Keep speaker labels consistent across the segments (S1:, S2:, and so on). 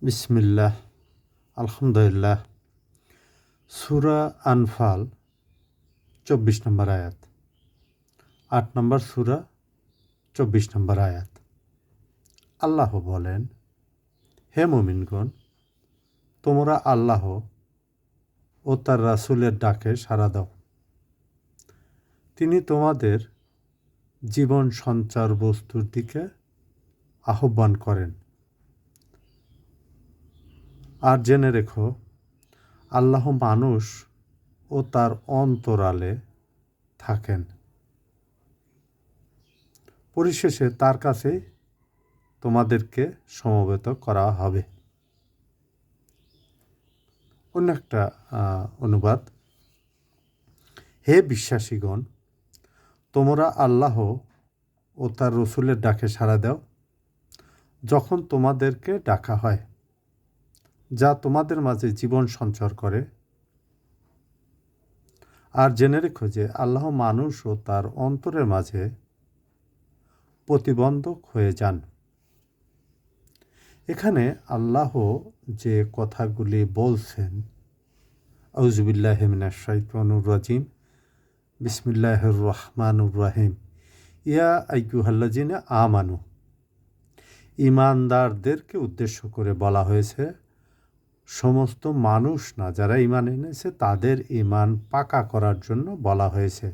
S1: বিসমিল্লাহ, আলহামদুলিল্লাহ। সূরা আনফাল ২৪ নম্বর আয়াত, ৮ নম্বর সূরা ২৪ নম্বর আয়াত। আল্লাহ বলেন, হে মুমিনগণ, তোমরা আল্লাহ ও তার রাসূলের ডাকে সাড়া দাও। তিনি তোমাদের জীবন সঞ্চার বস্তুর দিকে আহ্বান করেন। আর জেনে রেখো, আল্লাহ মানুষ ও তার অন্তরালে থাকেন। পরিশেষে তার কাছে তোমাদেরকে সমবেত করা হবে। অন্য একটা অনুবাদ, হে বিশ্বাসীগণ, তোমরা আল্লাহ ও তার রসুলের ডাকে সাড়া দাও যখন তোমাদেরকে ডাকা হয়, যা তোমাদের মাঝে জীবন সঞ্চার করে। আর জেনে রেখো যে আল্লাহ মানুষ ও তার অন্তরের মাঝে প্রতিবন্ধক হয়ে যান। এখানে আল্লাহ যে কথাগুলি বলছেন, আউযুবিল্লাহি মিনাশ শাইতানির রাজিম, বিসমিল্লাহির রহমানির রহিম, ইয়া আইয়ুহাল্লাযিনা আমানু, ঈমানদারদেরকে উদ্দেশ্য করে বলা হয়েছে। সমস্ত মানুষ না, যারা ঈমান এনেছে তাদের ঈমান পাকা করার জন্য বলা হয়েছে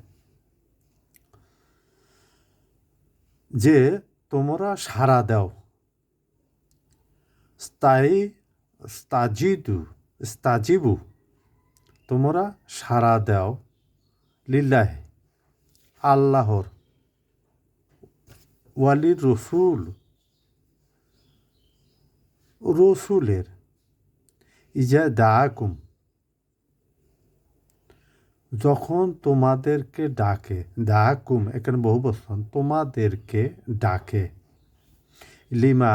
S1: যে তোমরা সাড়া দাও। স্তাজিবু, তোমরা সাড়া দাও লিল্লাহি, আল্লাহর, ওয়ালির রসুল, রসুলের, ইজা দাআকুম, যখন তোমাদেরকে ডাকে। দাআকুম এখানে বহুবচন, তোমাদেরকে ডাকে। লিমা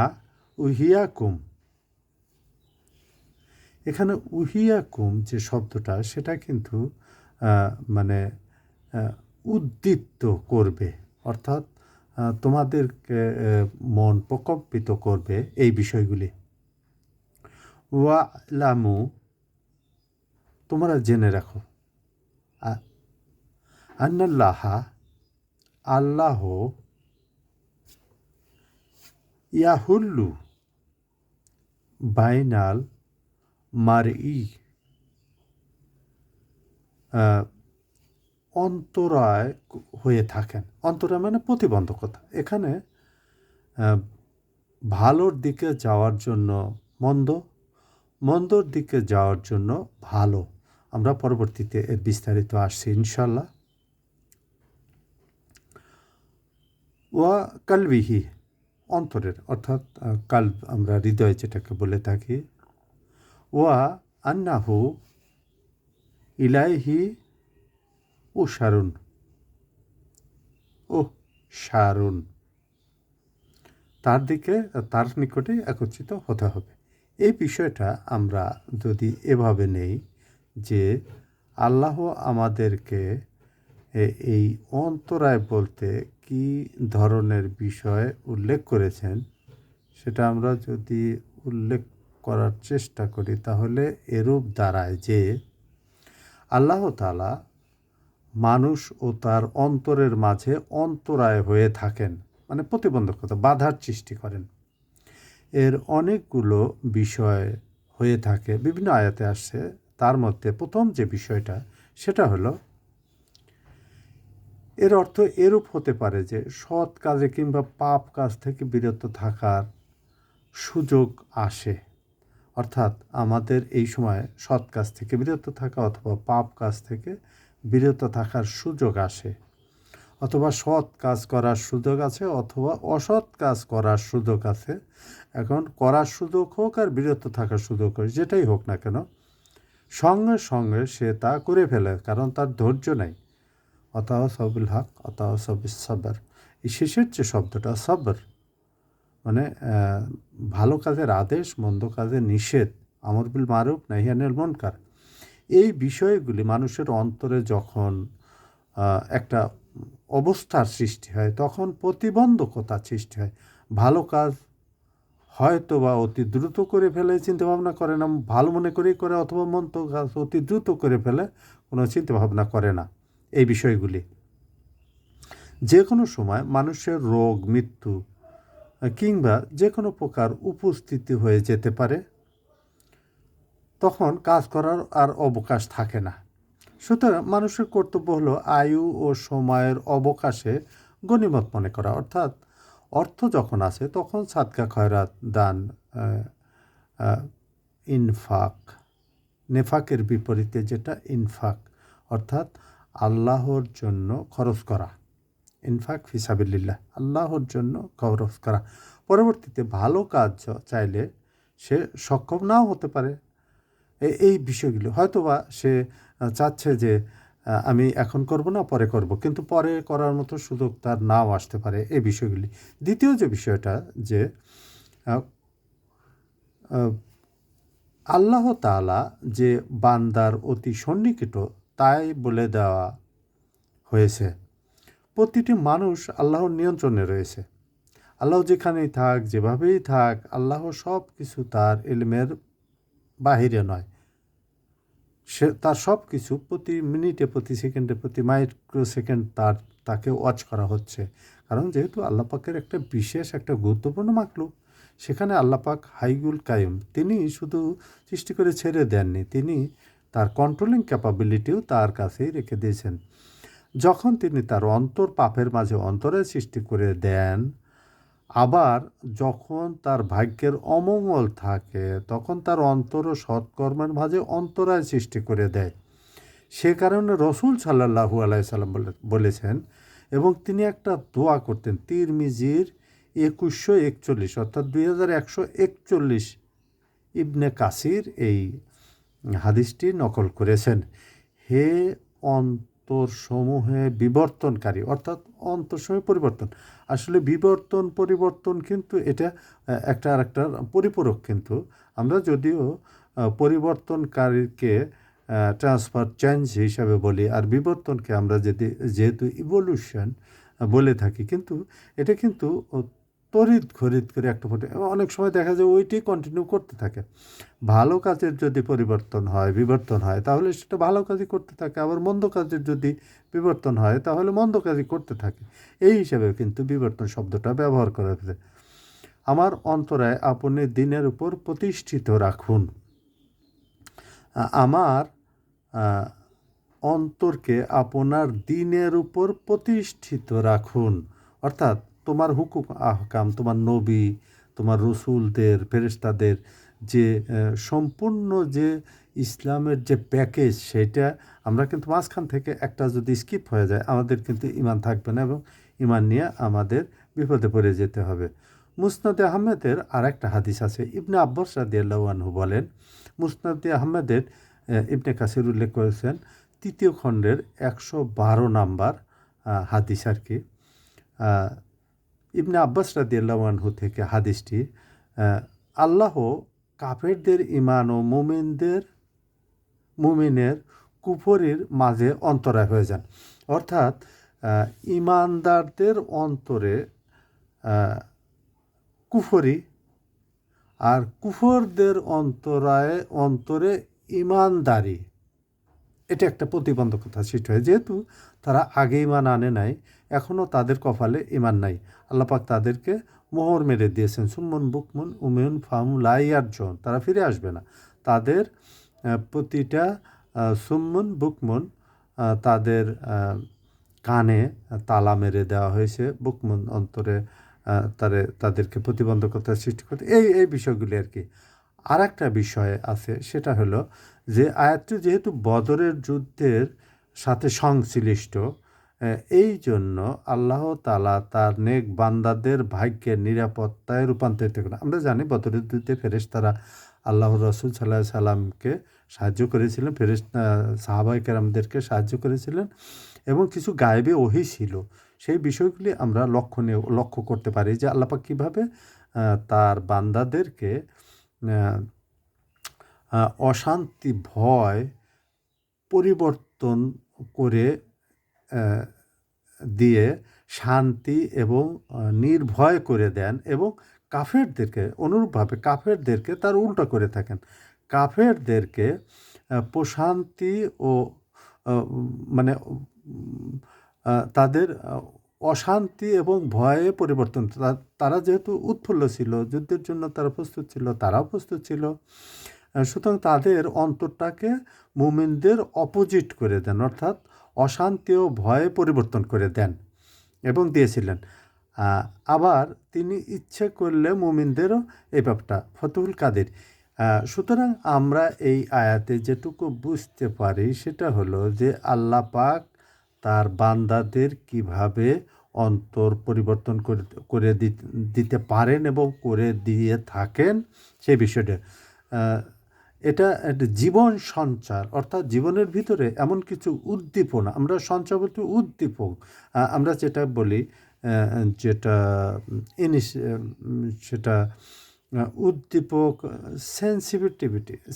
S1: উহিয়াকুম, এখানে উহিয়াকুম যে শব্দটা, সেটা কিন্তু মানে উদ্দীপ্ত করবে, অর্থাৎ তোমাদেরকে মন প্রকম্পিত করবে এই বিষয়গুলি। ওয়ালামু, তোমরা জেনে রাখো, আন্নাল্লাহা, আল্লাহ, ইয়াহুল্লু বাইনাল মারই, অন্তরায় হয়ে থাকেন। অন্তরায় মানে প্রতিবন্ধকতা। এখানে ভালোর দিকে যাওয়ার জন্য মন্দ, মন্দর দিকে যাওয়ার জন্য ভালো। আমরা পরবর্তীতে এর বিস্তারিত আসছি ইনশাল্লাহ। ওয়া কালবিহি, অন্তরের, অর্থাৎ কালব আমরা হৃদয় যেটাকে বলে থাকি। ওয়া আন্নাহু ইলাইহি ও শারুন, ও শারুন, তার দিকে, তার নিকটে একত্রিত হতে হবে। এই বিষয়টা আমরা যদি এভাবে নেই যে আল্লাহ আমাদেরকে এই অন্তরায় বলতে কি ধরনের বিষয় উল্লেখ করেছেন, সেটা আমরা যদি উল্লেখ করার চেষ্টা করি, তাহলে এরূপ দাঁড়ায় যে আল্লাহ তাআলা মানুষ ও তার অন্তরের মাঝে অন্তরায় হয়ে থাকেন, মানে প্রতিবন্ধকতা, বাধার সৃষ্টি করেন। এর অনেকগুলো বিষয় হয়ে থাকে, বিভিন্ন আয়াতে আসছে। তার মধ্যে প্রথম যে বিষয়টা, সেটা হলো, এর অর্থ এরূপ হতে পারে যে সৎ কাজে কিংবা পাপ কাজ থেকে বিরত থাকার সুযোগ আসে। অর্থাৎ আমাদের এই সময় সৎ কাজ থেকে বিরত থাকা অথবা পাপ কাজ থেকে বিরত থাকার সুযোগ আসে, অথবা সৎ কাজ করার সুযোগ আছে অথবা অসৎ কাজ করার সুযোগ আছে। এখন করার সুযোগ হোক আর বিরত থাকার সুযোগ হোক, যেটাই হোক না কেন, সঙ্গে সঙ্গে সে তা করে ফেলে, কারণ তার ধৈর্য নাই। অতাওয়াসাবিল হক, অতাওয়াসাবিস সাবর, এই শেষের যে শব্দটা সবর, মানে ভালো কাজের আদেশ, মন্দ কাজের নিষেধ, আমর বিল মারুফ নাহি আনিল মুনকার, এই বিষয়গুলি মানুষের অন্তরে যখন একটা অবস্থার সৃষ্টি হয়, তখন প্রতিবন্ধকতা সৃষ্টি হয়। ভালো কাজ হয়তো বা অতি দ্রুত করে ফেলে, চিন্তাভাবনা করে না, ভালো মনে করেই করে, অথবা মন তো অতি দ্রুত করে ফেলে, কোনো চিন্তাভাবনা করে না এই বিষয়গুলি। যে কোনো সময় মানুষের রোগ, মৃত্যু কিংবা যে কোনো প্রকার উপস্থিতি হয়ে যেতে পারে, তখন কাজ করার আর অবকাশ থাকে না। সুতরাং মানুষের কর্তব্য হলো আয়ু ও সময়ের অবকাশে গনিমত মনে করা, অর্থাৎ অর্থ যখন আছে তখন সাদকা খয়রাত, দান, ইনফাক, নেফাকের বিপরীতে যেটা ইনফাক, অর্থাৎ আল্লাহর জন্য খরচ করা, ইনফাক ফিসাবিল্লাহ, আল্লাহর জন্য খরচ করা। পরবর্তীতে ভালো কাজ চাইলে সে সক্ষম নাও হতে পারে। এই বিষয়গুলো হয়তোবা সে চাচ্ছে যে আমি এখন করব না, পরে করব, কিন্তু পরে করার মতো সুযোগ তার নাও আসতে পারে, এই বিষয়গুলি। দ্বিতীয় যে বিষয়টা, যে আল্লাহ তাআলা যে বান্দার অতি সন্নিকট, তাই বলে দেওয়া হয়েছে প্রতিটি মানুষ আল্লাহর নিয়ন্ত্রণে রয়েছে। আল্লাহ যেখানেই থাক, যেভাবেই থাক, আল্লাহ সব কিছু তার ইলমের বাহিরে নয়। সে তার সব কিছু প্রতি মিনিটে, প্রতি সেকেন্ডে, প্রতি মাইক্রো সেকেন্ড তাকে ওয়াচ করা হচ্ছে। কারণ যেহেতু আল্লাহ পাকের একটা বিশেষ, একটা গুরুত্বপূর্ণ মাখলুক, সেখানে আল্লাহ পাক হাইগুল কায়ুম, তিনি শুধু সৃষ্টি করে ছেড়ে দেননি, তিনি তার কন্ট্রোলিং ক্যাপাবিলিটিও তার কাছেই রেখে দিয়েছেন। যখন তিনি তার অন্তর পাপের মাঝে অন্তরের সৃষ্টি করে দেন, আবার যখন তার ভাগ্যের অমঙ্গল থাকে, তখন তার অন্তর ও সৎকর্মের মাঝে অন্তরায় সৃষ্টি করে দেয়। সে কারণে রসুল সাল্লাল্লাহু আলাইহি সাল্লাম বলেছেন, এবং তিনি একটা দোয়া করতেন, তিরমিজির 2141, অর্থাৎ 2141, ইবনে কাসির এই হাদিসটি নকল করেছেন। হে অন্তরসমূহে বিবর্তনকারী, অর্থাৎ অন্তরসমূহে পরিবর্তন, আসলে বিবর্তন পরিবর্তন কিন্তু এটা একটা আর একটার পরিপূরক। কিন্তু আমরা যদিও পরিবর্তনকারীকে ট্রান্সফার চেঞ্জ হিসাবে বলি, আর বিবর্তনকে আমরা যেহেতু ইভলিউশন বলে থাকি, কিন্তু এটা কিন্তু তড়িৎ ঘড়িৎ করে একটা অনেক সময় দেখা যায় ওইটি কন্টিনিউ করতে থাকে। ভালো কাজের যদি পরিবর্তন হয়, বিবর্তন হয়, তাহলে সেটা ভালো কাজই করতে থাকে, আবার মন্দ কাজের যদি বিবর্তন হয়, তাহলে মন্দ কাজই করতে থাকে। এই হিসাবে কিন্তু বিবর্তন শব্দটা ব্যবহার করা হয়েছে। আমার অন্তরায় আপনি দিনের উপর প্রতিষ্ঠিত রাখুন, আমার অন্তরকে আপনার দিনের উপর প্রতিষ্ঠিত রাখুন, অর্থাৎ তোমার হুকুম আহকাম, তোমার নবী, তোমার রসুলদের, ফেরেশতাদের যে সম্পূর্ণ যে ইসলামের যে প্যাকেজ, সেটা আমরা কিন্তু মাঝখান থেকে একটা যদি স্কিপ হয়ে যায়, আমাদের কিন্তু ঈমান থাকবে না, এবং ঈমান নিয়ে আমাদের বিপদে পড়ে যেতে হবে। মুসনাদে আহমেদের আর একটা হাদিস আছে, ইবনে আব্বাস রাদিয়াল্লাহু আনহু বলেন, মুসনাদে আহমেদের ইবনে কাসির উল্লেখ করেছেন 3য় খণ্ডের 112 নাম্বার হাদিস আর কি। ইবনে আব্বাস রাদিয়াল্লাহু আনহু থেকে হাদিসটি, আল্লাহ কাফেরদের ঈমান ও মুমিনের কুফরির মাঝে অন্তরায় হয়ে যান, অর্থাৎ ঈমানদারদের অন্তরে কুফরি, আর কুফরদের অন্তরে ঈমানদারি, এটা একটা প্রতিবন্ধকতা সৃষ্টি হয়। যেহেতু তারা আগে ঈমান আনে নাই, এখনও তাদের কপালে ঈমান নাই, আল্লাহ পাক তাদেরকে মোহর মেরে দিয়েছেন, সুম্মুন বুকমুন উমিয়ুন ফাহুম লা ইয়ারজুন, তারা ফিরে আসবে না। তাদের প্রতিটা সুম্মুন বুকমুন, তাদের কানে তালা মেরে দেওয়া হয়েছে, বুকমুন অন্তরে তাদেরকে প্রতিবন্ধকতা সৃষ্টি করতে, এই বিষয়গুলি আর কি। আর একটা বিষয় আছে, সেটা হলো যে আয়াতটি যেহেতু বদরের যুদ্ধের সাথে সংশ্লিষ্ট, এই জন্য আল্লাহ তাআলা তার নেক বান্দাদের ভাগ্যের নিরাপত্তায় রূপান্তরিত করেন। আমরা জানি বদরের যুদ্ধে ফেরেশতারা আল্লাহর রাসূল সাল্লাল্লাহু আলাইহি সাল্লামকে সাহায্য করেছিলেন, সাহাবায়ে কেরামদেরকে সাহায্য করেছিলেন, এবং কিছু গায়েবী ওহী ছিল। সেই বিষয়গুলি আমরা লক্ষ্য করতে পারি যে আল্লাহ পাক কীভাবে তার বান্দাদেরকে অশান্তি, ভয় পরিবর্তন করে দিয়ে শান্তি এবং নির্ভয় করে দেন, এবং কাফেরদেরকে অনুরূপভাবে কাফেরদেরকে তার উল্টো করে থাকেন। কাফেরদেরকে প্রশান্তি ও মানে তাদের অশান্তি এবং ভয়ে পরিবর্তন। তারা যেহেতু উৎফুল্ল ছিল, যুদ্ধের জন্য তারা প্রস্তুত ছিল, তারাও প্রস্তুত ছিল। সুতরাং তাদের অন্তরটাকে মুমিনদের অপোজিট করে দেন, অর্থাৎ অশান্তি ও ভয়ে পরিবর্তন করে দেন এবং দিয়েছিলেন। আবার তিনি ইচ্ছে করলে মুমিনদেরও এই ব্যাপারটা ফতুহুল কাদের। সুতরাং আমরা এই আয়াতে যেটুকু বুঝতে পারি সেটা হলো যে আল্লাহ পাক তার বান্দাদের কিভাবে অন্তর পরিবর্তন করে দিতে পারেন এবং করে দিয়ে থাকেন সেই বিষয়টা। এটা একটা জীবন সঞ্চার, অর্থাৎ জীবনের ভিতরে এমন কিছু উদ্দীপনা, আমরা সঞ্চার বলতে উদ্দীপক, আমরা যেটা বলি যেটা সেটা উদ্দীপক,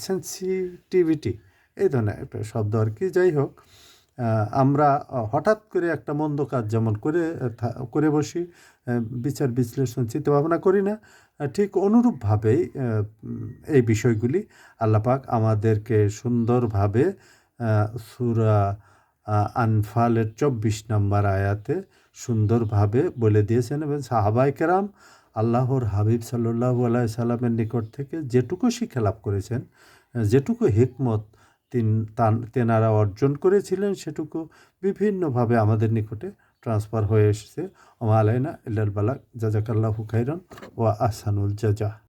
S1: সেন্সিটিভিটি এই ধরনের একটা শব্দ আর কি। যাই হোক, আমরা হঠাৎ করে একটা মন্দ কাজ যেমন করে বসি, বিচার বিশ্লেষণ চিন্তা ভাবনা করি না, ঠিক অনুরূপভাবেই এই বিষয়গুলি আল্লাহ পাক আমাদেরকে সুন্দরভাবে সূরা আনফালের 24 নম্বর আয়াতে সুন্দরভাবে বলে দিয়েছেন। এবং সাহাবায়ে কেরাম আল্লাহর হাবিব সাল্লাল্লাহু আলাইহি সাল্লামের নিকট থেকে যেটুকু শিক্ষা লাভ করেছেন, যেটুকু হিকমত তেনারা অর্জন করেছিলেন, সেটুকু বিভিন্নভাবে আমাদের নিকটে ট্রান্সফার হয়ে এসেছে। ওমা আলাইনা ইল্লাল বালাগ। জাযাকাল্লাহু খাইরান ওয়া আহসানুল জাযা।